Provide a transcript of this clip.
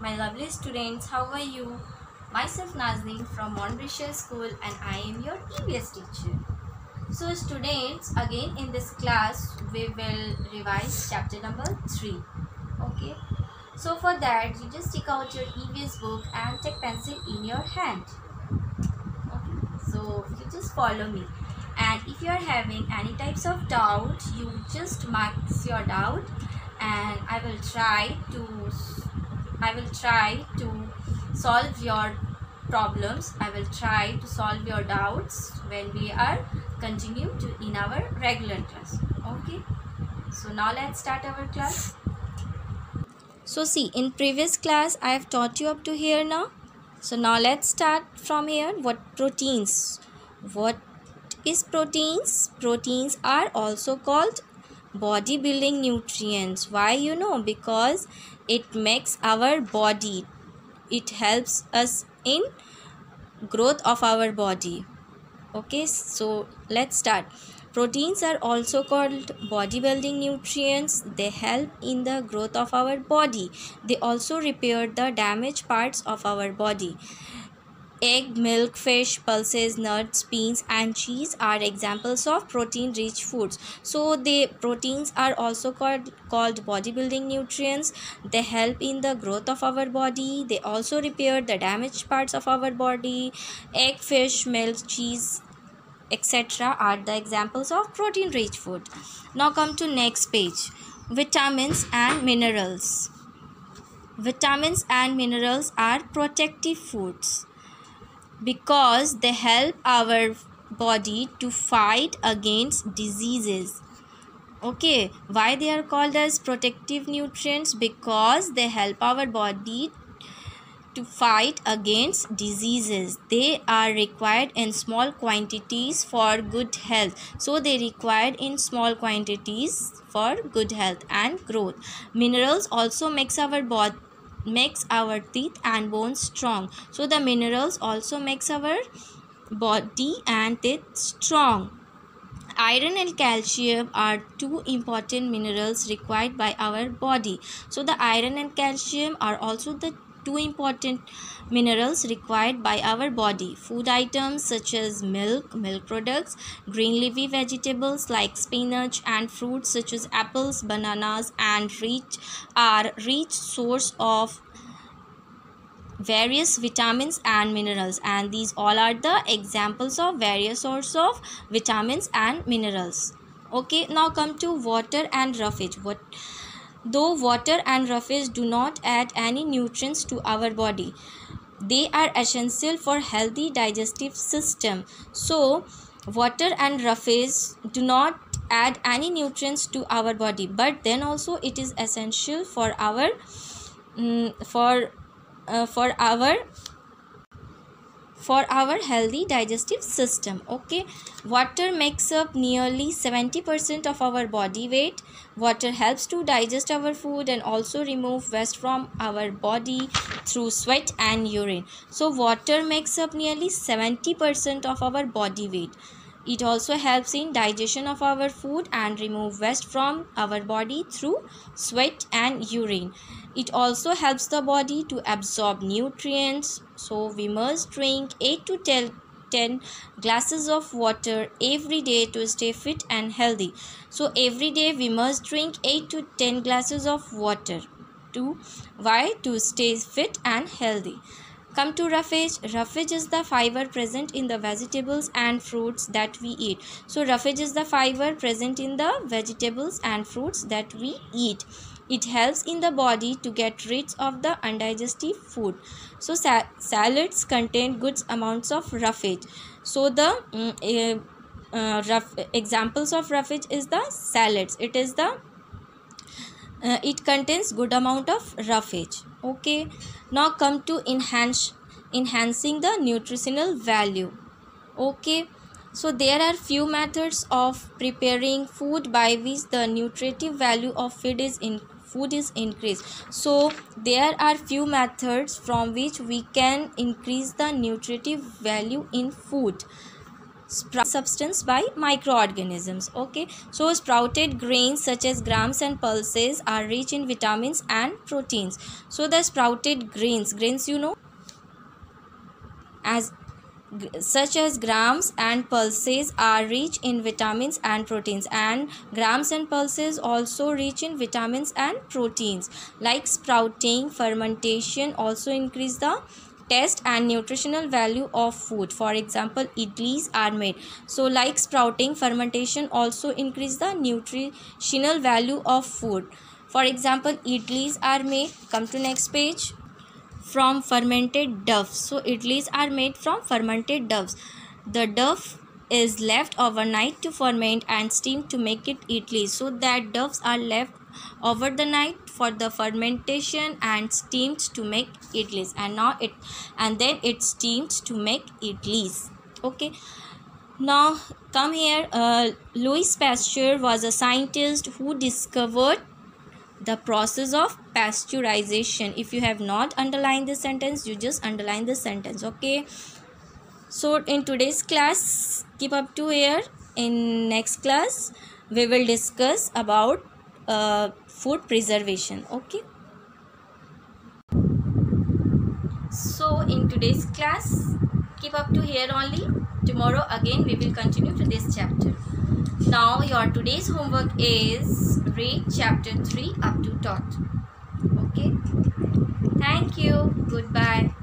my lovely students. How are you? Myself Nazneen from Monbrisha School and I am your EVS teacher. So students, again in this class we will revise chapter number 3. Okay. So for that you just take out your EVS book and take pencil in your hand. Okay. So you just follow me. And if you are having any types of doubt, you just mark your doubt and I will try to solve your problems. I will try to solve your doubts when we are continue to in our regular class. Okay. So now let's start our class. So see, in previous class I have taught you up to here now. So now let's start from here. What is proteins? Proteins are also called bodybuilding nutrients. Why? Because it makes our body, it helps us in growth of our body. Okay, so let's start. Proteins are also called bodybuilding nutrients. They help in the growth of our body. They also repair the damaged parts of our body. Egg, milk, fish, pulses, nuts, beans and cheese are examples of protein rich foods. So the proteins are also called bodybuilding nutrients. They help in the growth of our body. They also repair the damaged parts of our body. Egg, fish, milk, cheese, etc. are the examples of protein rich food. Now come to next page. Vitamins and minerals. Vitamins and minerals are protective foods because they help our body to fight against diseases. Okay, why they are called as protective nutrients? Because they help our body to fight against diseases. They are required in small quantities for good health. So they required in small quantities for good health and growth. Minerals also makes our teeth and bones strong. So the minerals also makes our body and teeth strong. Iron and calcium are two important minerals required by our body. So the iron and calcium are also the two important minerals required by our body. Food items such as milk products, green leafy vegetables like spinach and fruits such as apples, bananas and rich source of various vitamins and minerals, and these all are the examples of various sources of vitamins and minerals. Okay, now come to water and roughage. Though water and roughage do not add any nutrients to our body, they are essential for healthy digestive system. So water and roughage do not add any nutrients to our body, but then also it is essential for our healthy digestive system. Okay, water makes up nearly 70% of our body weight. Water helps to digest our food and also remove waste from our body through sweat and urine. So water makes up nearly 70% of our body weight. It also helps in digestion of our food and remove waste from our body through sweat and urine. It also helps the body to absorb nutrients. So we must drink 8 to 10 glasses of water every day to stay fit and healthy. So every day we must drink 8 to 10 glasses of water. To stay fit and healthy. Come to roughage. Roughage is the fiber present in the vegetables and fruits that we eat. So roughage is the fiber present in the vegetables and fruits that we eat. It helps in the body to get rid of the undigested food. So salads contain good amounts of roughage. So the rough examples of roughage is the salads. It contains good amount of roughage. Okay, now come to enhancing the nutritional value. Okay, so there are few methods of preparing food by which the nutritive value of food is increased. So there are few methods from which we can increase the nutritive value in food. substance by microorganisms. Okay, so sprouted grains such as grams and pulses are rich in vitamins and proteins. So the sprouted grains you know, as such as grams and pulses are rich in vitamins and proteins, and grams and pulses also rich in vitamins and proteins. Like sprouting, fermentation also increase the taste and nutritional value of food. For example, idlis are made. So like sprouting, fermentation also increase the nutritional value of food. For example, idlis are made, come to next page, from fermented dough. So idlis are made from fermented doughs. The dough is left overnight to ferment and steamed to make it idlis. So that doughs are left over the night for the fermentation and steamed to make idlis, and then it's steamed to make idlis. Okay, now come here. Louis Pasteur was a scientist who discovered the process of pasteurization. If you have not underlined this sentence, you just underline this sentence. Okay, so in today's class, keep up to here. In next class we will discuss about food preservation. Okay, so in today's class, keep up to here only. Tomorrow again we will continue to this chapter. Now your today's homework is read chapter 3 up to dot. Okay, thank you, goodbye.